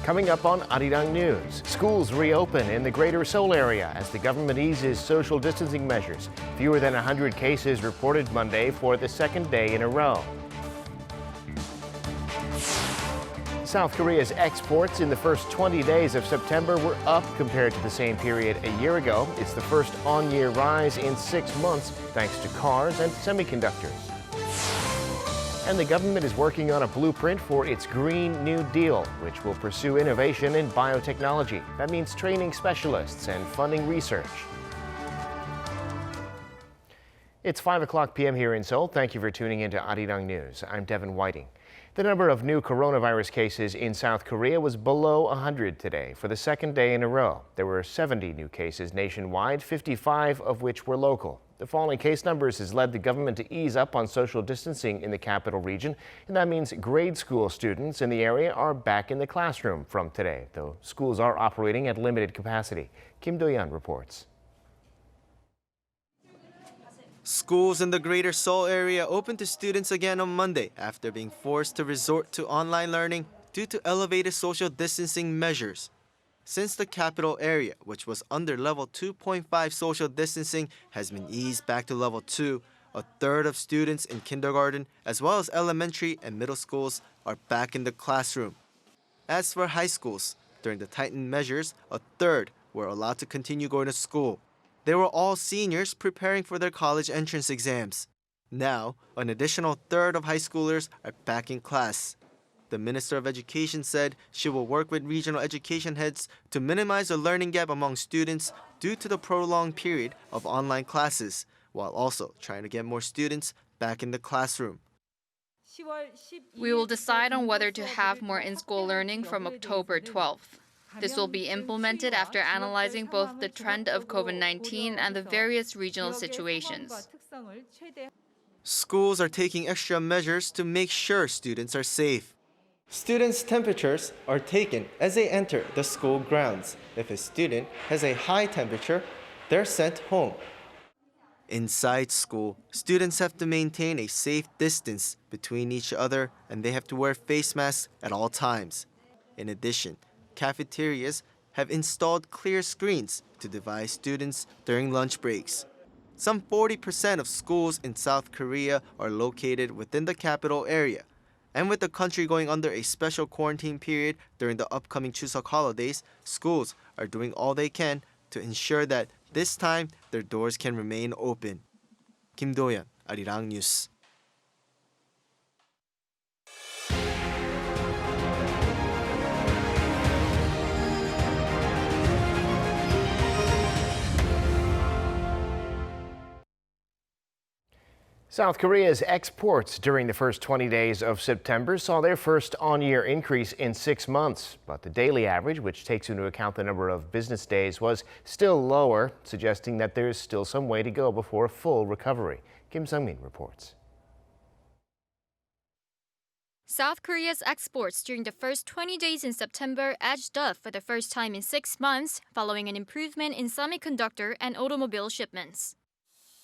Coming up on Arirang News, schools reopen in the greater Seoul area as the government eases social distancing measures. Fewer than 100 cases reported Monday for the second day in a row. South Korea's exports in the first 20 days of September were up compared to the same period a year ago. It's the first on-year rise in 6 months thanks to cars and semiconductors. And the government is working on a blueprint for its Green New Deal, which will pursue innovation in biotechnology. That means training specialists and funding research. It's 5 p.m. here in Seoul. Thank you for tuning into Arirang News. I'm Devin Whiting. The number of new coronavirus cases in South Korea was below 100 today for the second day in a row. There were 70 new cases nationwide, 55 of which were local. The falling case numbers has led the government to ease up on social distancing in the capital region, and that means grade school students in the area are back in the classroom from today, though schools are operating at limited capacity. Kim Do-yeon reports. Schools in the greater Seoul area opened to students again on Monday after being forced to resort to online learning due to elevated social distancing measures. Since the capital area, which was under level 2.5 social distancing, has been eased back to level 2, a third of students in kindergarten as well as elementary and middle schools are back in the classroom. As for high schools, during the tightened measures, a third were allowed to continue going to school. They were all seniors preparing for their college entrance exams. Now, an additional third of high schoolers are back in class. The Minister of Education said she will work with regional education heads to minimize the learning gap among students due to the prolonged period of online classes, while also trying to get more students back in the classroom. We will decide on whether to have more in-school learning from October 12th. This will be implemented after analyzing both the trend of COVID-19 and the various regional situations. Schools are taking extra measures to make sure students are safe. Students' temperatures are taken as they enter the school grounds. If a student has a high temperature, they're sent home. Inside school, students have to maintain a safe distance between each other and they have to wear face masks at all times. In addition, cafeterias have installed clear screens to divide students during lunch breaks. Some 40% of schools in South Korea are located within the capital area. And with the country going under a special quarantine period during the upcoming Chuseok holidays, schools are doing all they can to ensure that this time their doors can remain open. Kim Do-yeon, Arirang News. South Korea's exports during the first 20 days of September saw their first on-year increase in 6 months. But the daily average, which takes into account the number of business days, was still lower, suggesting that there is still some way to go before a full recovery. Kim Sung-min reports. South Korea's exports during the first 20 days in September edged up for the first time in 6 months, following an improvement in semiconductor and automobile shipments.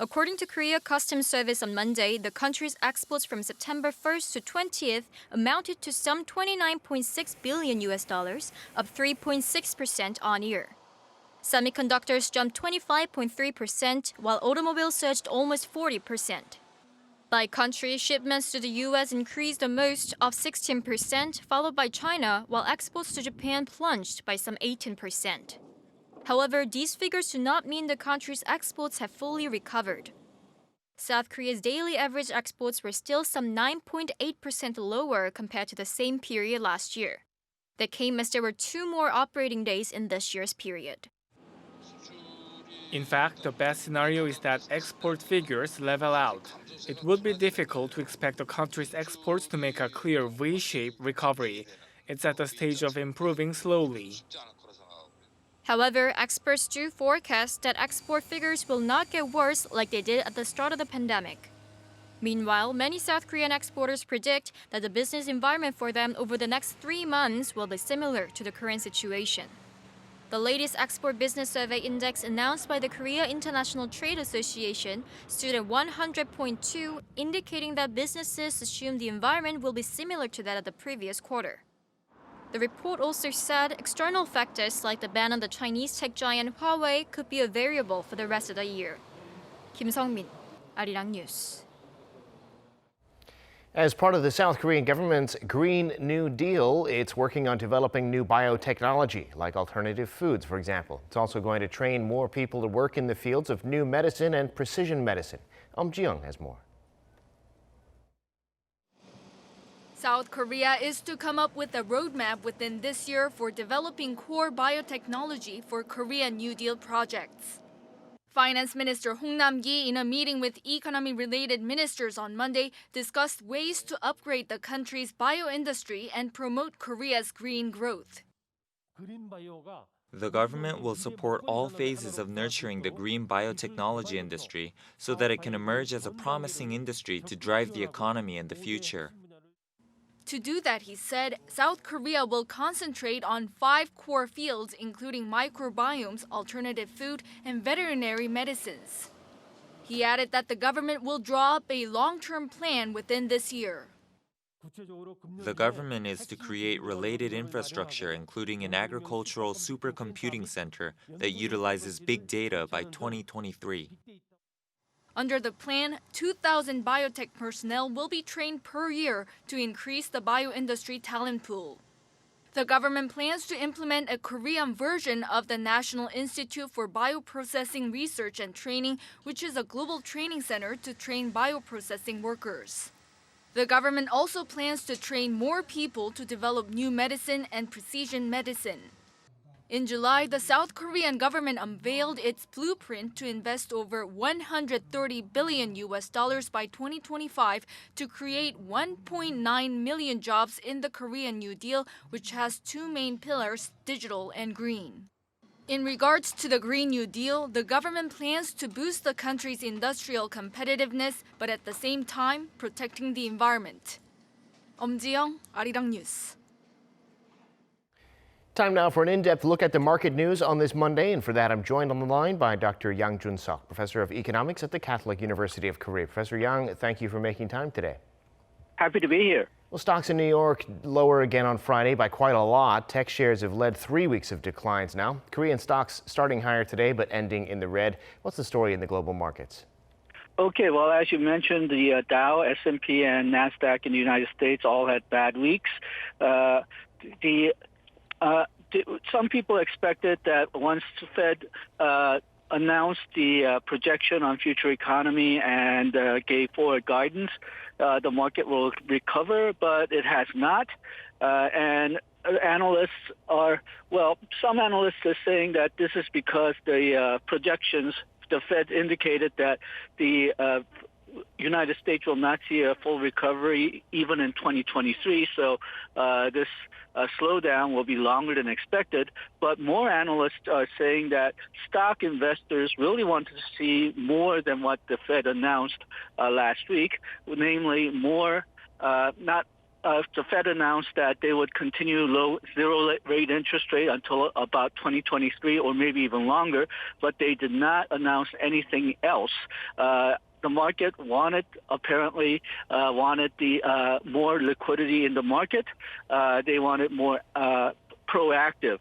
According to Korea Customs Service on Monday, the country's exports from September 1st to 20th amounted to some $29.6 billion, up 3.6% on year. Semiconductors jumped 25.3%, while automobiles surged almost 40%. By country, shipments to the U.S. increased the most, up 16%, followed by China, while exports to Japan plunged by some 18%. However, these figures do not mean the country's exports have fully recovered. South Korea's daily average exports were still some 9.8% lower compared to the same period last year. That came as there were 2 more operating days in this year's period. In fact, the best scenario is that export figures level out. It would be difficult to expect the country's exports to make a clear V-shaped recovery. It's at the stage of improving slowly. However, experts do forecast that export figures will not get worse like they did at the start of the pandemic. Meanwhile, many South Korean exporters predict that the business environment for them over the next 3 months will be similar to the current situation. The latest export business survey index announced by the Korea International Trade Association stood at 100.2, indicating that businesses assume the environment will be similar to that of the previous quarter. The report also said external factors like the ban on the Chinese tech giant Huawei could be a variable for the rest of the year. Kim Sung-min, Arirang News. As part of the South Korean government's Green New Deal, it's working on developing new biotechnology, like alternative foods, for example. It's also going to train more people to work in the fields of new medicine and precision medicine. Ji-young has more. South Korea is to come up with a roadmap within this year for developing core biotechnology for Korean New Deal projects. Finance Minister Hong Nam-gi, in a meeting with economy-related ministers on Monday, discussed ways to upgrade the country's bio-industry and promote Korea's green growth. The government will support all phases of nurturing the green biotechnology industry so that it can emerge as a promising industry to drive the economy in the future. To do that, he said, South Korea will concentrate on 5 core fields, including microbiomes, alternative food, and veterinary medicines. He added that the government will draw up a long-term plan within this year. The government is to create related infrastructure, including an agricultural supercomputing center that utilizes big data by 2023. Under the plan, 2,000 biotech personnel will be trained per year to increase the bioindustry talent pool. The government plans to implement a Korean version of the National Institute for Bioprocessing Research and Training, which is a global training center to train bioprocessing workers. The government also plans to train more people to develop new medicine and precision medicine. In July, the South Korean government unveiled its blueprint to invest over $130 billion by 2025 to create 1.9 million jobs in the Korean New Deal, which has 2 main pillars, digital and green. In regards to the Green New Deal, the government plans to boost the country's industrial competitiveness, but at the same time, protecting the environment. Ji-young, Arirang News. Time now for an in-depth look at the market news on this Monday, and for that I'm joined on the line by Dr. Yang Jun-seok, Professor of Economics at the Catholic University of Korea. Professor Yang, thank you for making time today. Happy to be here. Well, stocks in New York lower again on Friday by quite a lot. Tech shares have led 3 weeks of declines now. Korean stocks starting higher today but ending in the red. What's the story in the global markets? Okay, well, as you mentioned, the Dow, S&P, and NASDAQ in the United States all had bad weeks. Some people expected that once the Fed announced the projection on future economy and gave forward guidance, the market will recover, but it has not. And analysts some analysts are saying that this is because the projections, the Fed indicated that the United States will not see a full recovery even in 2023. So this slowdown will be longer than expected. But more analysts are saying that stock investors really wanted to see more than what the Fed announced last week, namely more, the Fed announced that they would continue low zero-rate interest rate until about 2023 or maybe even longer, but they did not announce anything else. The market apparently wanted the more liquidity in the market. They wanted more proactive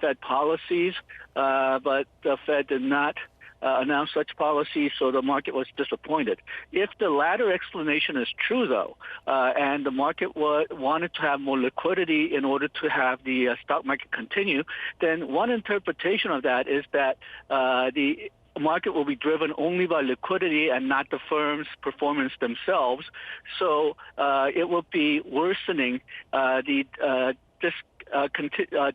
Fed policies, but the Fed did not announce such policies, so the market was disappointed. If the latter explanation is true, though, and the market wanted to have more liquidity in order to have the stock market continue, then one interpretation of that is that the market will be driven only by liquidity and not the firm's performance themselves. So it will be worsening the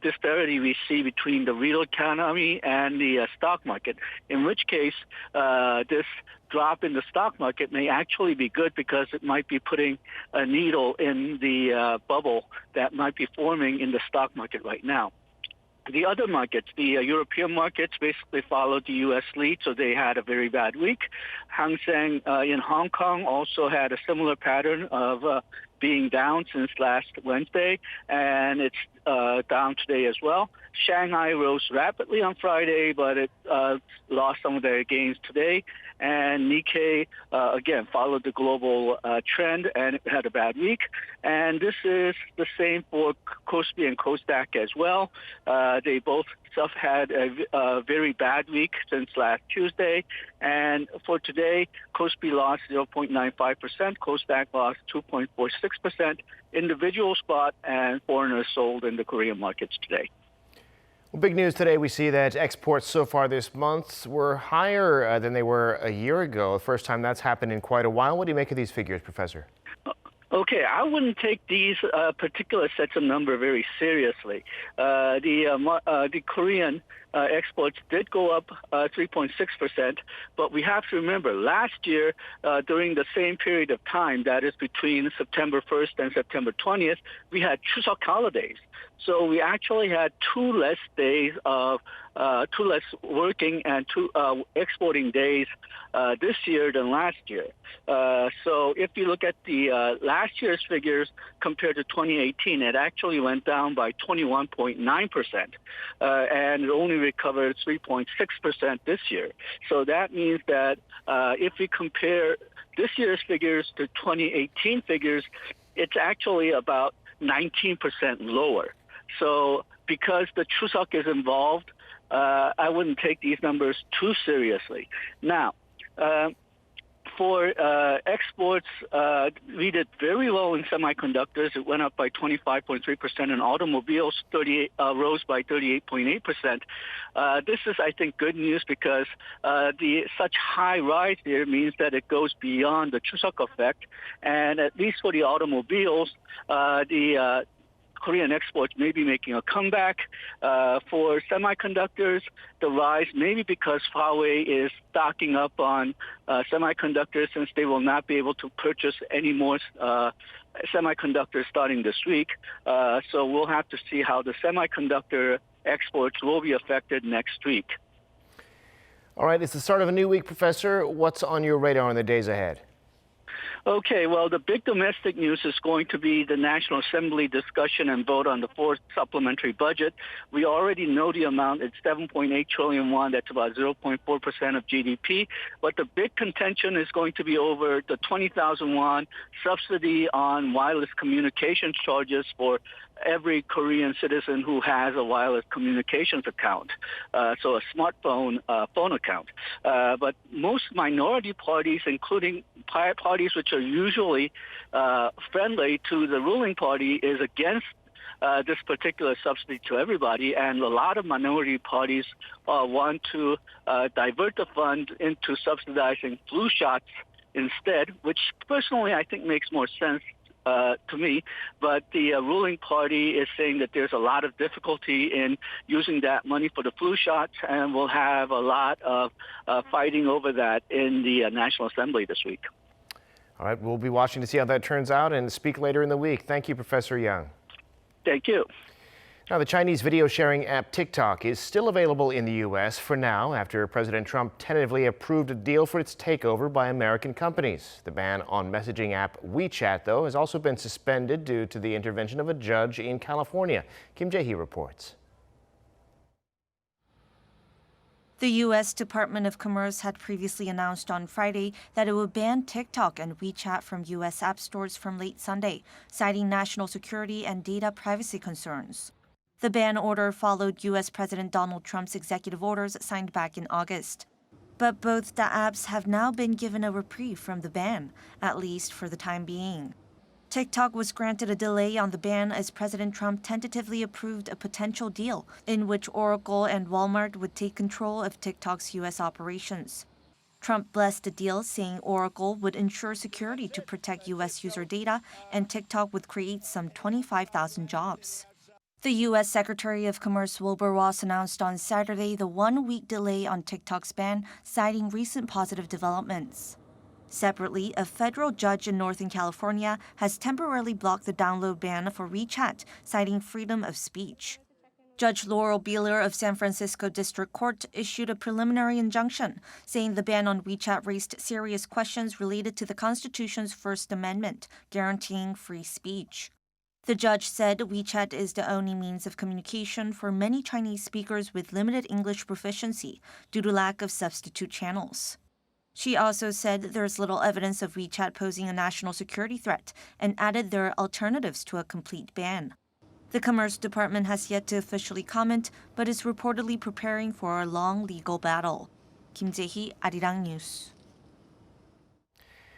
disparity we see between the real economy and the stock market, in which case this drop in the stock market may actually be good because it might be putting a needle in the bubble that might be forming in the stock market right now. The other markets, the European markets, basically followed the U.S. lead, so they had a very bad week. Hang Seng in Hong Kong also had a similar pattern of being down since last Wednesday, and it's down today as well. Shanghai rose rapidly on Friday, but it lost some of their gains today. And Nikkei, again, followed the global trend and had a bad week. And this is the same for Kospi and Kosdaq as well. They both had a very bad week since last Tuesday. And for today, Kospi lost 0.95%, Kosdaq lost 2.46%. Individual spot and foreigners sold in the Korean markets today. Well, big news today. We see that exports so far this month were higher than they were a year ago. The first time that's happened in quite a while. What do you make of these figures, Professor? Okay, I wouldn't take these particular sets of numbers very seriously. The Korean exports did go up 3.6%, but we have to remember last year during the same period of time, that is between September 1st and September 20th, we had Chuseok holidays. So we actually had two less working and two exporting days this year than last year. So if you look at the last year's figures compared to 2018, it actually went down by 21.9%, and it only recovered 3.6% this year. So that means that if we compare this year's figures to 2018 figures, it's actually about 19% lower. So because the Chuseok is involved, I wouldn't take these numbers too seriously. Now, for exports, we did very well in semiconductors. It went up by 25.3%, and automobiles rose by 38.8%. This is, I think, good news because such high rise here means that it goes beyond the Chuseok effect, and at least for the automobiles, the Korean exports may be making a comeback. For semiconductors, the rise may be because Huawei is stocking up on semiconductors since they will not be able to purchase any more semiconductors starting this week. So we'll have to see how the semiconductor exports will be affected next week. All right, it's the start of a new week, Professor. What's on your radar in the days ahead? Okay, well, the big domestic news is going to be the National Assembly discussion and vote on the fourth supplementary budget. We already know the amount. It's 7.8 trillion won. That's about 0.4% of GDP. But the big contention is going to be over the 20,000 won subsidy on wireless communications charges for every Korean citizen who has a wireless communications account, so a smartphone phone account. But most minority parties, including parties which are usually friendly to the ruling party, is against this particular subsidy to everybody, and a lot of minority parties want to divert the fund into subsidizing flu shots instead, which personally I think makes more sense to me, but the ruling party is saying that there's a lot of difficulty in using that money for the flu shots, and we'll have a lot of fighting over that in the National Assembly this week. All right, we'll be watching to see how that turns out and speak later in the week. Thank you, Professor Young. Thank you. Now, the Chinese video sharing app TikTok is still available in the U.S. for now after President Trump tentatively approved a deal for its takeover by American companies. The ban on messaging app WeChat, though, has also been suspended due to the intervention of a judge in California. Kim Jae-hee reports. The U.S. Department of Commerce had previously announced on Friday that it would ban TikTok and WeChat from U.S. app stores from late Sunday, citing national security and data privacy concerns. The ban order followed U.S. President Donald Trump's executive orders signed back in August. But both the apps have now been given a reprieve from the ban, at least for the time being. TikTok was granted a delay on the ban as President Trump tentatively approved a potential deal in which Oracle and Walmart would take control of TikTok's U.S. operations. Trump blessed the deal, saying Oracle would ensure security to protect U.S. user data and TikTok would create some 25,000 jobs. The U.S. Secretary of Commerce Wilbur Ross announced on Saturday the one-week delay on TikTok's ban, citing recent positive developments. Separately, a federal judge in Northern California has temporarily blocked the download ban for WeChat, citing freedom of speech. Judge Laurel Beeler of San Francisco District Court issued a preliminary injunction, saying the ban on WeChat raised serious questions related to the Constitution's First Amendment, guaranteeing free speech. The judge said WeChat is the only means of communication for many Chinese speakers with limited English proficiency due to lack of substitute channels. She also said there's little evidence of WeChat posing a national security threat and added there are alternatives to a complete ban. The Commerce Department has yet to officially comment, but is reportedly preparing for a long legal battle. Kim Jae-hee, Arirang News.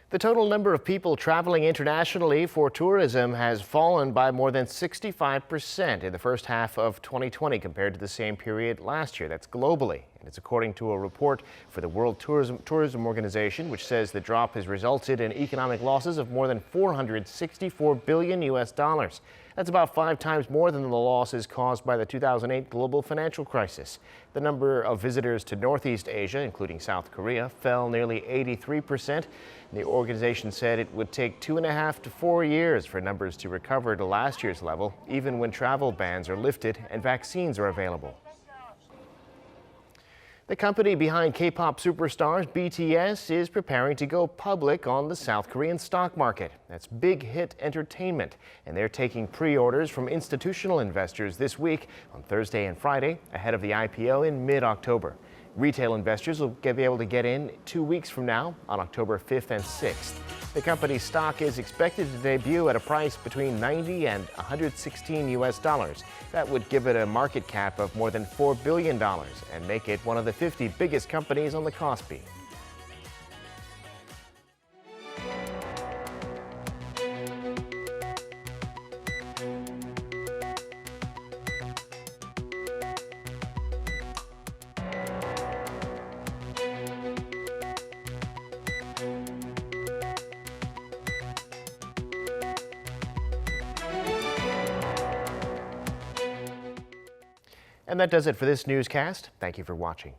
The total number of people traveling internationally for tourism has fallen by more than 65% in the first half of 2020 compared to the same period last year. That's globally. And it's according to a report for the World Tourism Organization, which says the drop has resulted in economic losses of more than $464 billion US. That's about 5 times more than the losses caused by the 2008 global financial crisis. The number of visitors to Northeast Asia, including South Korea, fell nearly 83%. The organization said it would take 2.5 to 4 years for numbers to recover to last year's level, even when travel bans are lifted and vaccines are available. The company behind K-pop superstars BTS is preparing to go public on the South Korean stock market. That's Big Hit Entertainment, and they're taking pre-orders from institutional investors this week on Thursday and Friday ahead of the IPO in mid-October. Retail investors will be able to get in 2 weeks from now on October 5th and 6th. The company's stock is expected to debut at a price between $90 and $116 US. That would give it a market cap of more than $4 billion and make it one of the 50 biggest companies on the Kospi. And that does it for this newscast. Thank you for watching.